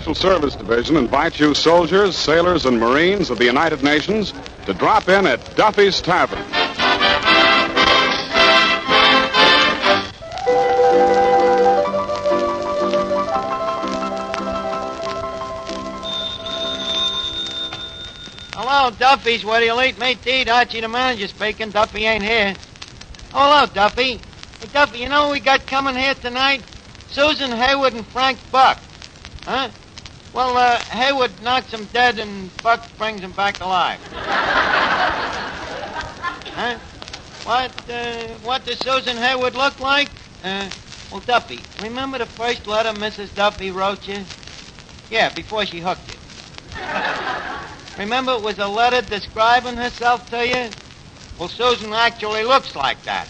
Special Service Division invites you soldiers, sailors, and Marines of the United Nations to drop in at Duffy's Tavern. Hello, Duffy's. Where do you eat? Mate to eat. Archie the Manager speaking. Duffy ain't here. Oh, hello, Duffy. Hey, Duffy, you know what we got coming here tonight? Susan Hayward and Frank Buck. Huh? Well, Hayward knocks him dead and Buck brings him back alive. Huh? What does Susan Hayward look like? Well, Duffy, remember the first letter Mrs. Duffy wrote you? Yeah, before she hooked you. Remember it was a letter describing herself to you? Well, Susan actually looks like that.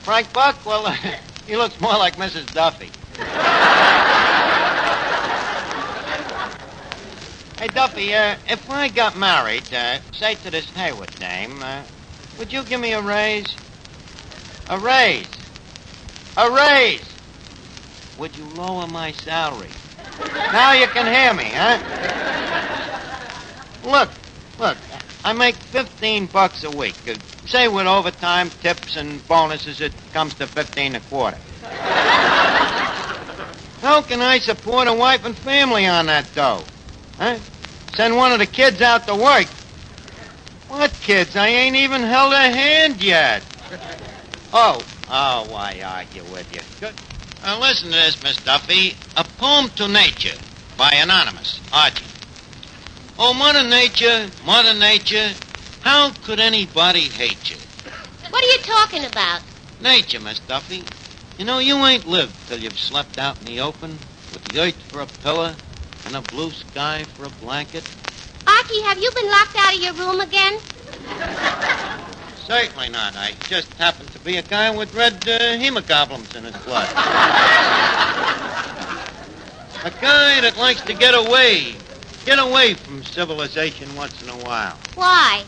Frank Buck, well, he looks more like Mrs. Duffy. Hey, Duffy, if I got married, say to this Hayward dame, would you give me a raise? A raise? A raise! Would you lower my salary? Now you can hear me, huh? Look, I make $15 a week. Say with overtime, tips, and bonuses, it comes to $15 a quarter. How can I support a wife and family on that dough? Huh? Send one of the kids out to work. What kids? I ain't even held a hand yet. Oh, why argue with you? Good. Listen to this, Miss Duffy. A poem to nature by Anonymous, Archie. Oh, Mother Nature, how could anybody hate you? What are you talking about? Nature, Miss Duffy. You know, you ain't lived till you've slept out in the open with the earth for a pillow and a blue sky for a blanket. Archie, have you been locked out of your room again? Certainly not. I just happen to be a guy with red hemoglobins in his blood. A guy that likes to get away from civilization once in a while. Why?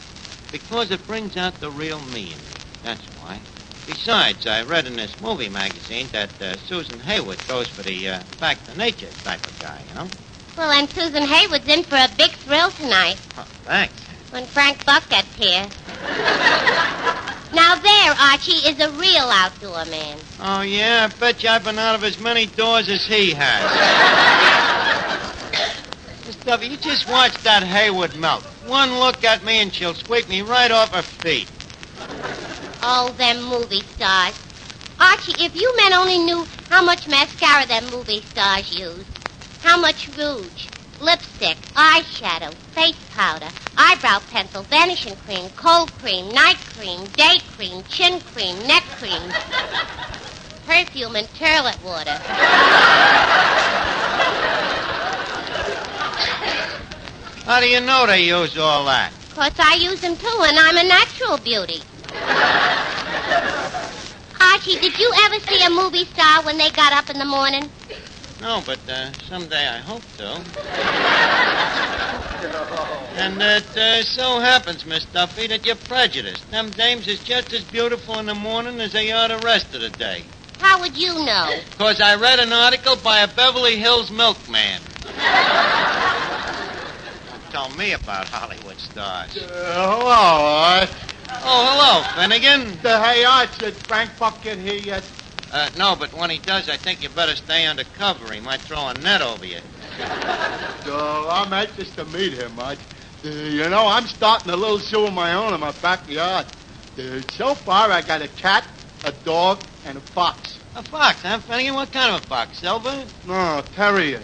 Because it brings out the real me in me. That's why. Besides, I read in this movie magazine that Susan Hayward goes for the back to nature type of guy, you know? Well, and Susan Hayward's in for a big thrill tonight. Oh, thanks. When Frank Buck gets here. Now there, Archie, is a real outdoor man. Oh, yeah? I bet you I've been out of as many doors as he has. Miss Duffy, you just watch that Hayward melt. One look at me and she'll sweep me right off her feet. Oh, them movie stars. Archie, if you men only knew how much mascara them movie stars use. How much rouge, lipstick, eyeshadow, face powder, eyebrow pencil, vanishing cream, cold cream, night cream, day cream, chin cream, neck cream, perfume, and toilet water. How do you know they use all that? 'Cause I use them too, and I'm a natural beauty. Archie, did you ever see a movie star when they got up in the morning? No, but someday I hope to. And it so happens, Miss Duffy, that you're prejudiced. Them dames is just as beautiful in the morning as they are the rest of the day. How would you know? 'Cause I read an article by a Beverly Hills milkman. Don't tell me about Hollywood stars. Hello, Art. Oh, hello, Finnegan. Hey, Art, did Frank Buck get here yet? No, but when he does, I think you better stay under cover. He might throw a net over you. I'm anxious to meet him, Art. You know, I'm starting a little zoo of my own in my backyard. So far, I got a cat, a dog, and a fox. A fox, huh, Finnegan? What kind of a fox? Silver? No, terrier.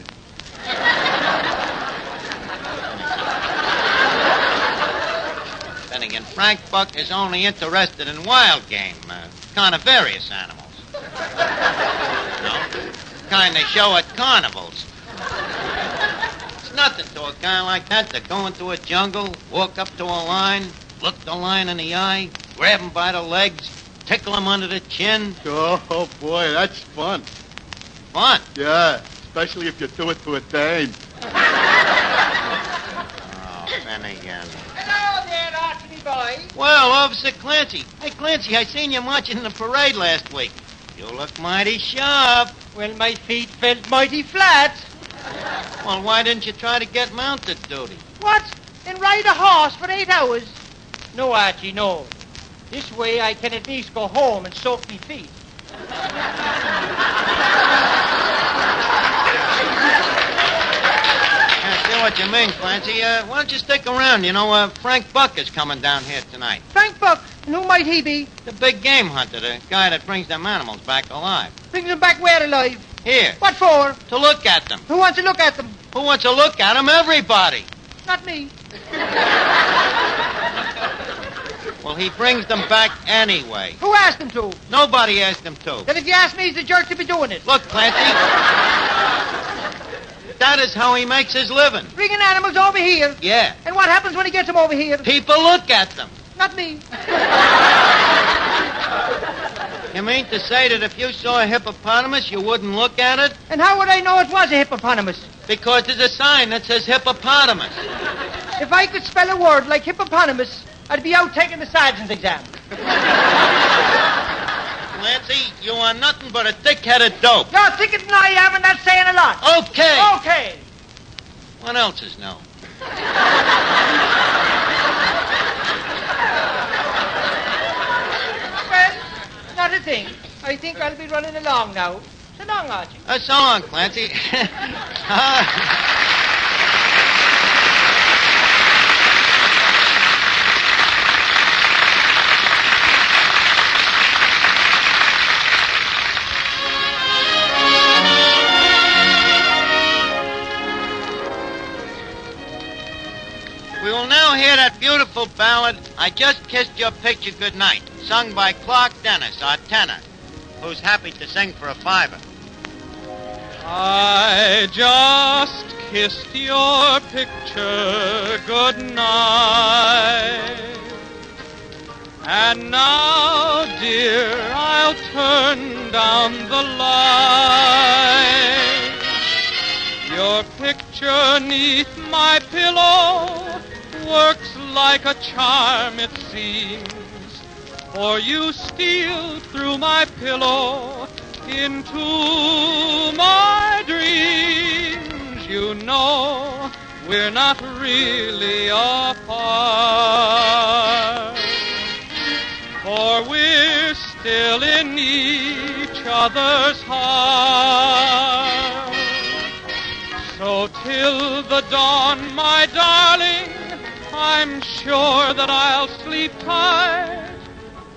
Finnegan, Frank Buck is only interested in wild game, carnivorous animals. No? Kind they show at carnivals. It's nothing to a guy like that to go into a jungle, walk up to a lion, look the lion in the eye, grab him by the legs, tickle him under the chin. Oh, boy, that's fun. Fun? Yeah, especially if you do it to a dame. Oh, Finnegan. Hello there, Archie boy. Well, Officer Clancy. Hey, Clancy, I seen you marching in the parade last week. You look mighty sharp. Well, my feet felt mighty flat. Well, why didn't you try to get mounted duty? What? And ride a horse for 8 hours? No, Archie, no. This way I can at least go home and soak me feet. I see what you mean, Clancy. Why don't you stick around? You know, Frank Buck is coming down here tonight. Frank Buck? And who might he be? The big game hunter, the guy that brings them animals back alive. Brings them back where alive? Here. What for? To look at them. Who wants to look at them? Who wants to look at them? Everybody. Not me. Well, he brings them back anyway. Who asked him to? Nobody asked him to. Then if you ask me, he's the jerk to be doing it. Look, Clancy. That is how he makes his living. Bringing animals over here? Yeah. And what happens when he gets them over here? People look at them. Not me. You mean to say that if you saw a hippopotamus, you wouldn't look at it? And how would I know it was a hippopotamus? Because there's a sign that says hippopotamus. If I could spell a word like hippopotamus, I'd be out taking the sergeant's exam. Clancy, you are nothing but a thick-headed dope. You're thicker than I am, and that's saying a lot. Okay. Okay. What else is new? Well, not a thing. I think I'll be running along now. So long, Archie. So long, Clancy. We will now hear that beautiful ballad, I Just Kissed Your Picture Goodnight, sung by Clark Dennis, our tenor, who's happy to sing for a $5. I just kissed your picture goodnight, and now, dear, I'll turn down the light. Your picture 'neath my pillow works like a charm, it seems, for you steal through my pillow into my dreams. You know we're not really apart, for we're still in each other's heart. So till the dawn, my darling, I'm sure that I'll sleep tight,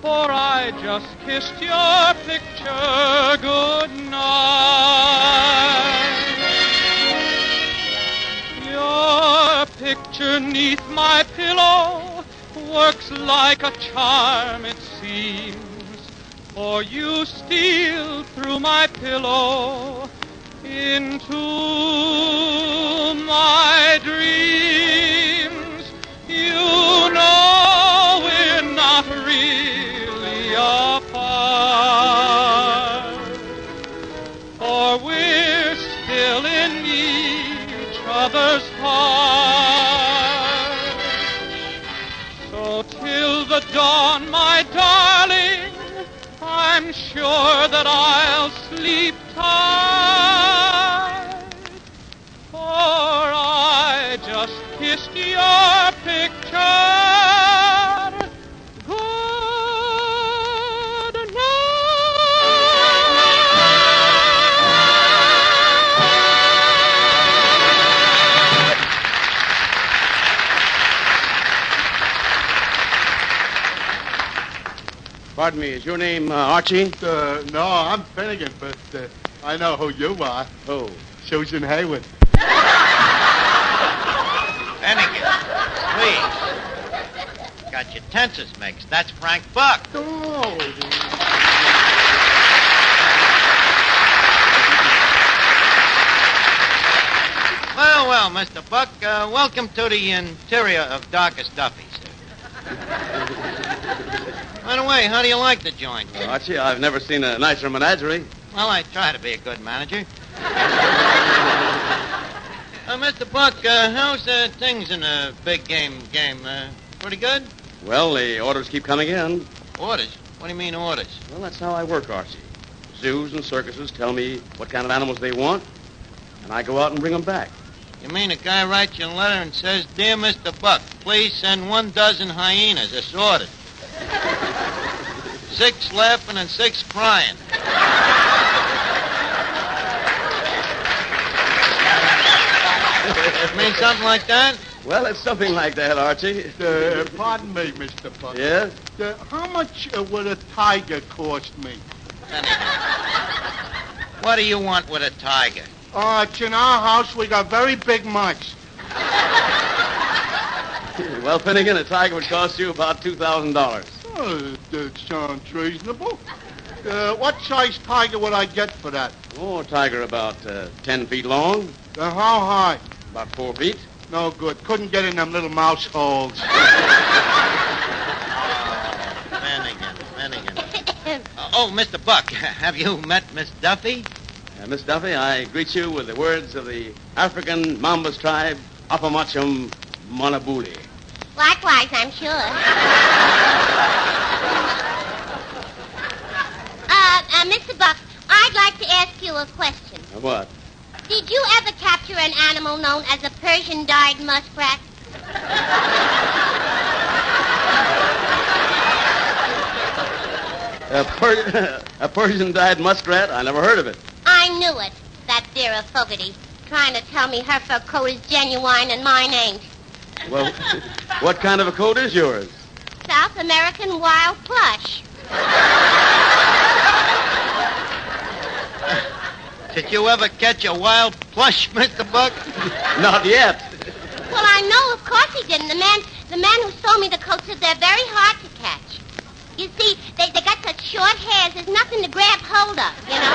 for I just kissed your picture goodnight. Your picture 'neath my pillow works like a charm, it seems, for you steal through my pillow into my dreams. You know we're not really apart, for we're still in each other's heart. So till the dawn, my darling, I'm sure that I'll sleep tight, for I just kissed your picture Pardon me, is your name Archie? No, I'm Finnegan, but I know who you are. Oh. Susan Hayward. Finnegan, please. Got your tenses mixed. That's Frank Buck. Oh. Well, Mr. Buck, welcome to the interior of Darkest Duffy's. By the way, how do you like the joint? Archie, I've never seen a nicer menagerie. Well, I try to be a good manager. Mr. Buck, how's things in the big game? Pretty good? Well, the orders keep coming in. Orders? What do you mean orders? Well, that's how I work, Archie. Zoos and circuses tell me what kind of animals they want, and I go out and bring them back. You mean a guy writes you a letter and says, Dear Mr. Buck, please send 12 hyenas assorted. 6 laughing and 6 crying. Mean something like that? Well, it's something like that, Archie. Pardon me, Mr. Buck. Yes? How much would a tiger cost me? What do you want with a tiger? It's in our house. We got very big mice. Well, Finnegan, a tiger would cost you about $2,000. Oh, that sounds reasonable. What size tiger would I get for that? Oh, a tiger about 10 feet long. How high? About 4 feet. No good. Couldn't get in them little mouse holes. Finnegan. Mr. Buck, have you met Miss Duffy? Miss Duffy, I greet you with the words of the African Mambas tribe, Apamachum Manabuli. Likewise, I'm sure. Mr. Buck, I'd like to ask you a question. What? Did you ever capture an animal known as a Persian-dyed muskrat? A Persian-dyed muskrat? I never heard of it. I knew it. That Vera Fogarty. Trying to tell me her fur coat is genuine and mine ain't. Well, what kind of a coat is yours? South American wild plush. Did you ever catch a wild plush, Mr. Buck? Not yet. Well, I know, of course he didn't. The man who sold me the coat said they're very hard to catch. You see, they got such short hairs, there's nothing to grab hold of, you know?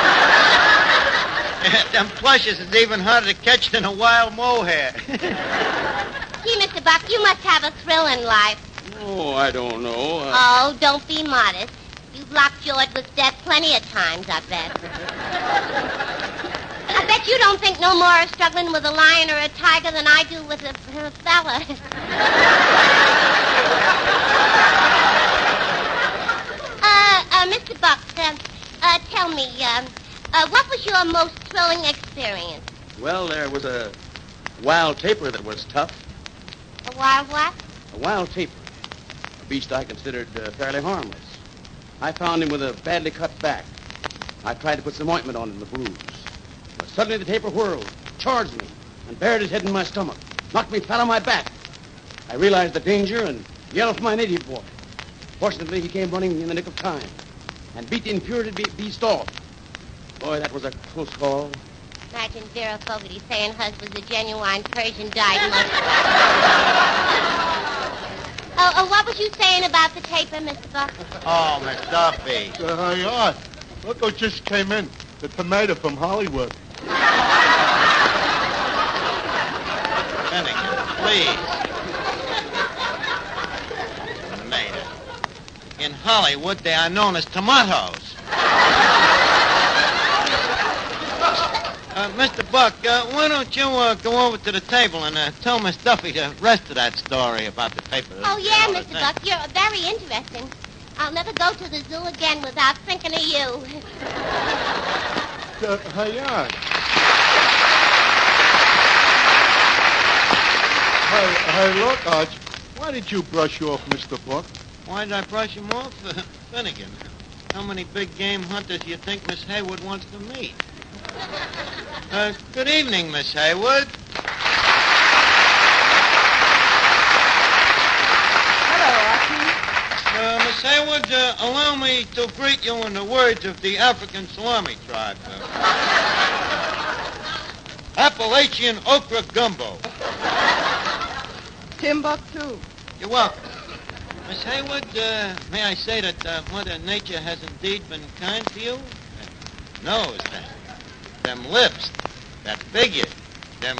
Them plushes is even harder to catch than a wild mohair. Gee, Mr. Buck, you must have a thrill in life. Oh, I don't know. Oh, don't be modest. You've lockjawed with death plenty of times, I bet. I bet you don't think no more of struggling with a lion or a tiger than I do with a fella. Mr. Buck, tell me, what was your most thrilling experience? Well, there was a wild tapir that was tough. A wild what? A wild tapir. A beast I considered fairly harmless. I found him with a badly cut back. I tried to put some ointment on the bruise. But suddenly the tapir whirled, charged me, and buried his head in my stomach, knocked me flat on my back. I realized the danger and yelled for my native boy. Fortunately, he came running in the nick of time and beat the infuriated beast off. Boy, that was a close call. Imagine Vera Fogarty saying hers was a genuine Persian-dyed muskrat. What was you saying about the tapir, Mr. Buck? Oh, Miss Duffy. Hey, look who just came in. The tomato from Hollywood. Finnegan, please. Tomato. In Hollywood, they are known as tomatoes. Mr. Buck, why don't you go over to the table and tell Miss Duffy the rest of that story about the paper? Oh, yeah, Mr. Buck, you're very interesting. I'll never go to the zoo again without thinking of you. Hey, look, Arch. Why did you brush off Mr. Buck? Why did I brush him off? Finnegan, how many big game hunters do you think Miss Hayward wants to meet? Good evening, Miss Hayward. Hello, Archie. Miss Hayward, allow me to greet you in the words of the African Salami tribe. Appalachian okra gumbo. Timbuktu. You're welcome. Miss Hayward, may I say that Mother Nature has indeed been kind to you? Nose, them lips, that figure, them,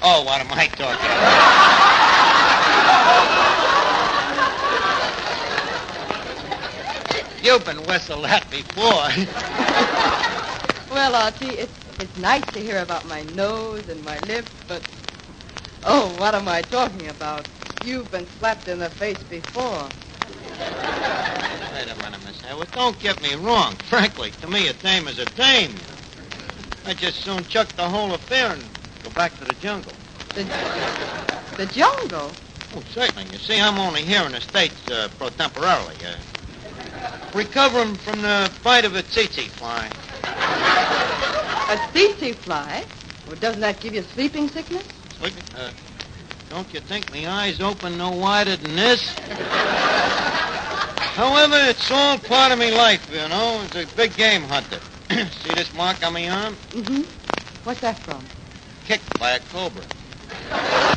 Oh, what am I talking about? You've been whistled at before. Well, Archie, it's nice to hear about my nose and my lips, but... Oh, what am I talking about? You've been slapped in the face before. Wait a minute, Miss Hayward. Don't get me wrong. Frankly, to me, a dame is a dame. I just soon chuck the whole affair and back to the jungle. The jungle? Oh, certainly. You see, I'm only here in the States pro temporarily. Recovering from the bite of a tsetse fly. A tsetse fly? Well, doesn't that give you sleeping sickness? Sleeping? Don't you think my eyes open no wider than this? However, it's all part of me life, you know. It's a big game hunter. See this mark on my arm? Mm-hmm. What's that from? Kicked by a cobra.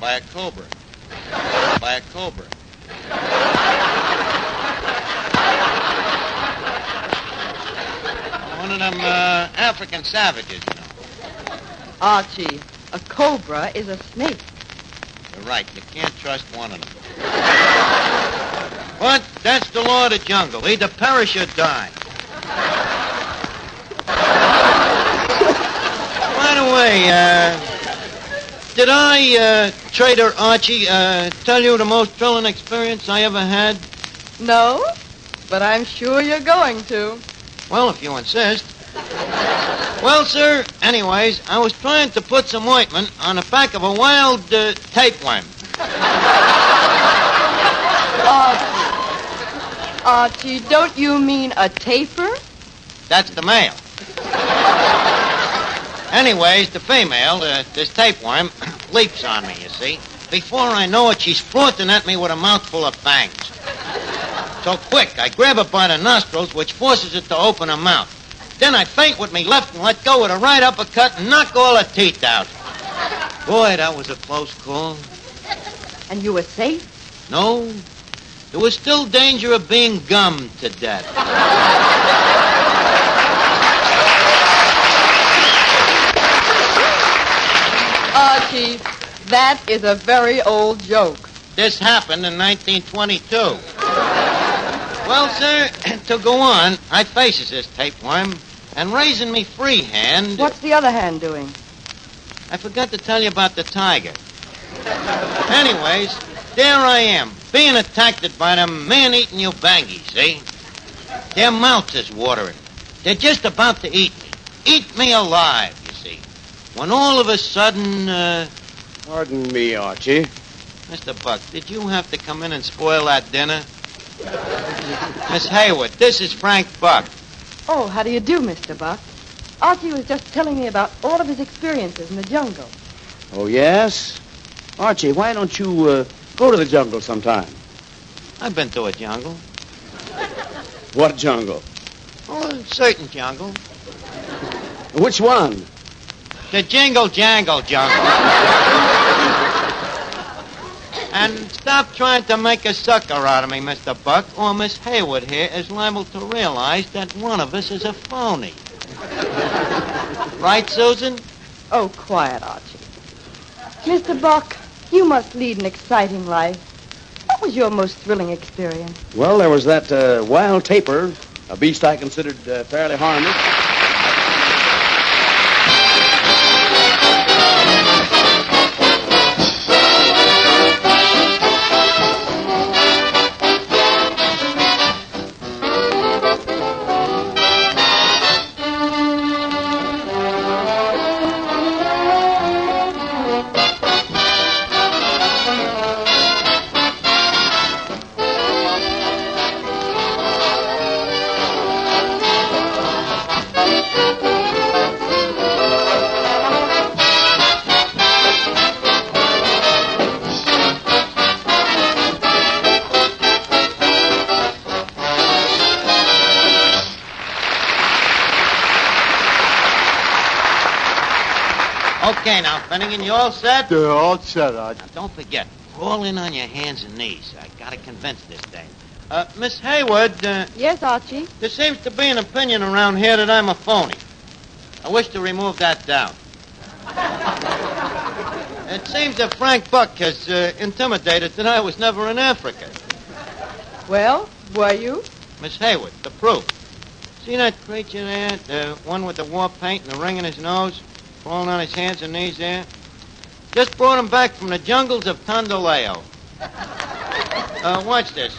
By a cobra. By a cobra. One of them African savages, you know. Archie, a cobra is a snake. You're right. You can't trust one of them. But that's the law of the jungle. Either perish or die. By the way, did I, Trader Archie, tell you the most thrilling experience I ever had? No, but I'm sure you're going to. Well, if you insist. Well, sir, anyways, I was trying to put some ointment on the back of a wild tapeworm. Archie, don't you mean a taper? That's the male. Anyways, the female, this tapeworm, leaps on me, you see. Before I know it, she's flaunting at me with a mouthful of fangs. So quick, I grab her by the nostrils, which forces it to open her mouth. Then I feint with me left and let go with a right uppercut and knock all her teeth out. Boy, that was a close call. And you were safe? No, there was still danger of being gummed to death. Archie, that is a very old joke. This happened in 1922. Well, sir, to go on, I faces this tapeworm, and raising me free hand... What's the other hand doing? I forgot to tell you about the tiger. Anyways, there I am, being attacked by them man-eating ubangies, see? Their mouths is watering. They're just about to eat me. Eat me alive, you see. When all of a sudden, Pardon me, Archie. Mr. Buck, did you have to come in and spoil that dinner? Miss Hayward, this is Frank Buck. Oh, how do you do, Mr. Buck? Archie was just telling me about all of his experiences in the jungle. Oh, yes? Archie, why don't you go to the jungle sometime? I've been to a jungle. What jungle? Oh, a certain jungle. Which one? The Jingle Jangle jungle. And stop trying to make a sucker out of me, Mr. Buck, or Miss Hayward here is liable to realize that one of us is a phony. Right, Susan? Oh, quiet, Archie. Mr. Buck, you must lead an exciting life. What was your most thrilling experience? Well, there was that wild tapir, a beast I considered fairly harmless. Okay, now, Finnegan, you all set? They're all set, Archie. Now, don't forget, crawl in on your hands and knees. I gotta convince this thing. Miss Hayward, Yes, Archie? there seems to be an opinion around here that I'm a phony. I wish to remove that doubt. It seems that Frank Buck has intimidated that I was never in Africa. Well, were you? Miss Hayward, the proof. See that creature there? The one with the war paint and the ring in his nose? Crawling on his hands and knees there? Just brought him back from the jungles of Tondoleo. Watch this,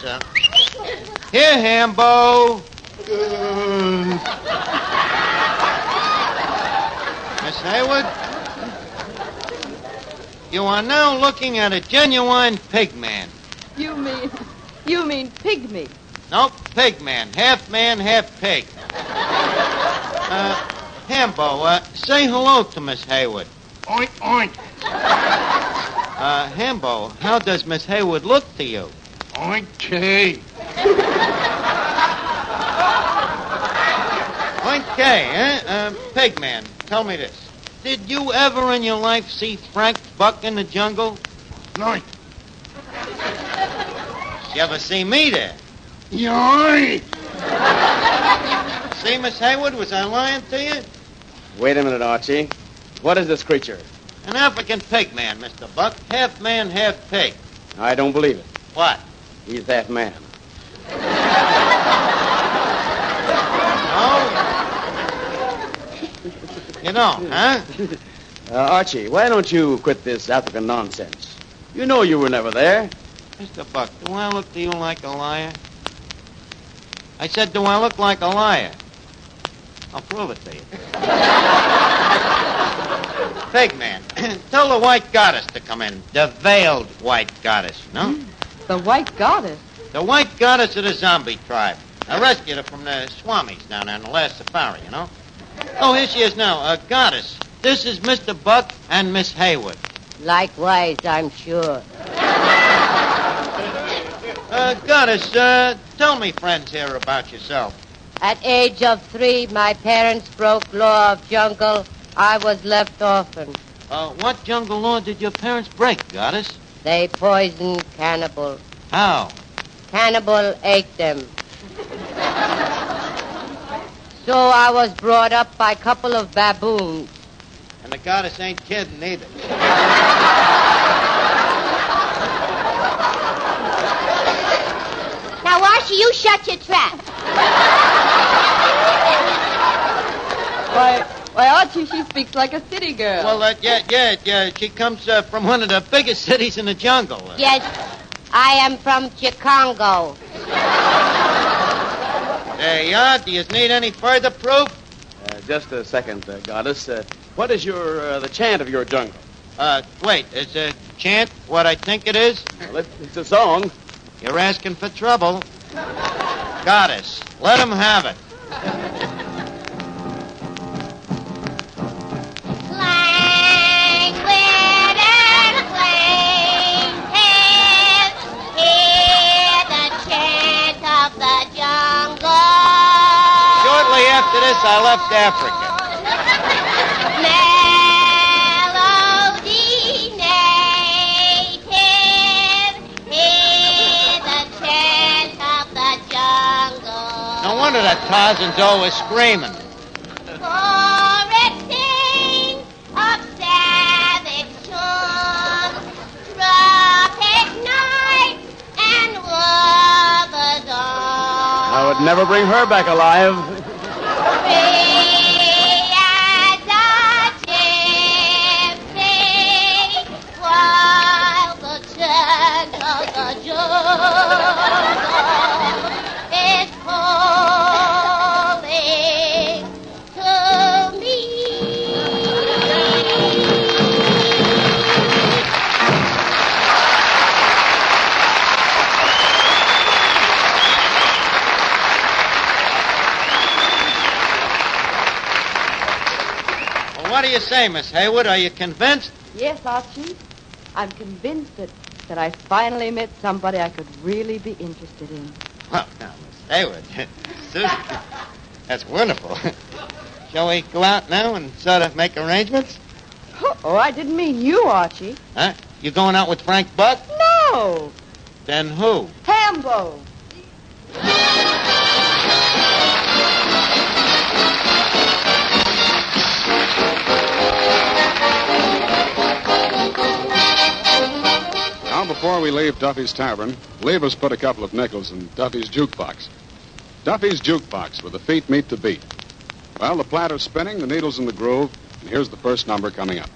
Here, Hambo. Miss Hayward? You are now looking at a genuine pig man. You mean pygmy? Nope, pig man. Half pig. Hambo, say hello to Miss Hayward. Oink, oink. Hambo, how does Miss Hayward look to you? Okay. Okay, eh? Pig man, tell me this. Did you ever in your life see Frank Buck in the jungle? Yoink. You ever see me there? Yoink. See, Miss Hayward, was I lying to you? Wait a minute, Archie. What is this creature? An African pig man, Mr. Buck. Half man, half pig. I don't believe it. What? He's half man. No? You don't, huh? Archie, why don't you quit this African nonsense? You know you were never there. Mr. Buck, do I look to you like a liar? I said, do I look like a liar? I'll prove it to you. Pig man, tell the white goddess to come in. The veiled white goddess, no? The white goddess? The white goddess of the zombie tribe. I rescued her from the swamis down there in the last safari, you know? Oh, here she is now. Goddess, this is Mr. Buck and Miss Hayward. Likewise, I'm sure. Goddess, tell me, friends here, about yourself. At age of 3, my parents broke law of jungle. I was left orphan. What jungle law did your parents break, Goddess? They poisoned Cannibal. How? Cannibal ate them. So I was brought up by a couple of baboons. And the goddess ain't kidding either. Now, Archie, you shut your trap. Why, Archie, she speaks like a city girl. Well, yeah. She comes from one of the biggest cities in the jungle. Yes, I am from Chicago. There you are. Do you need any further proof? Just a second, Goddess. What is the chant of your jungle? Wait, is a chant what I think it is? Well, it's a song. You're asking for trouble. Goddess, let him have it. Languid and plaintive, hear the chant of the jungle. Shortly after this, I left Africa. Melody native, hear the chant of the jungle. No wonder that Tarzan's always screaming. For it sings of savage songs, tropic night and lava dawn. I would never bring her back alive. Free as a gypsy, while the chant of the jungle is calling to me. Well, what do you say, Miss Hayward? Are you convinced? Yes, Archie. I'm convinced that I finally met somebody I could really be interested in. Well, now, Miss Hayward, Susan, that's wonderful. Shall we go out now and sort of make arrangements? Oh, I didn't mean you, Archie. Huh? You going out with Frank Buck? No, Then who? Hambo. Now, before we leave Duffy's Tavern, leave us put a couple of nickels in Duffy's jukebox. Duffy's jukebox, where the feet meet the beat. Well, the platter's spinning, the needle's in the groove, and here's the first number coming up.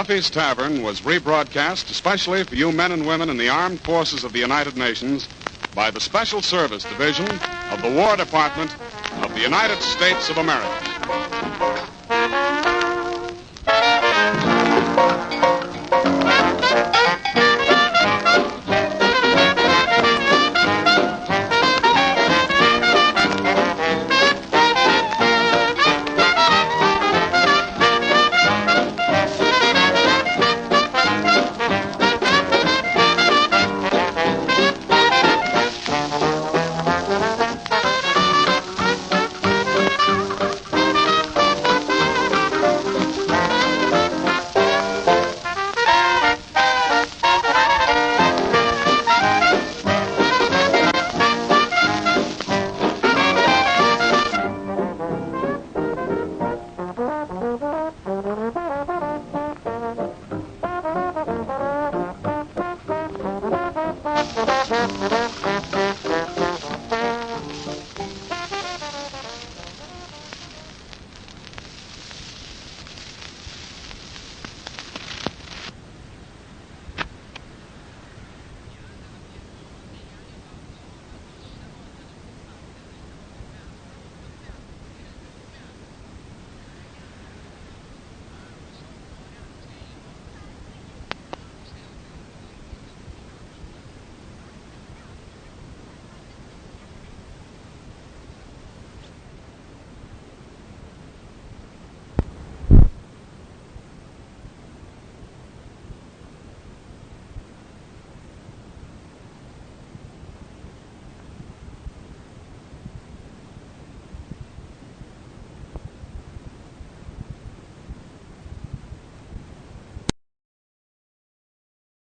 Duffy's Tavern was rebroadcast especially for you men and women in the armed forces of the United Nations by the Special Service Division of the War Department of the United States of America.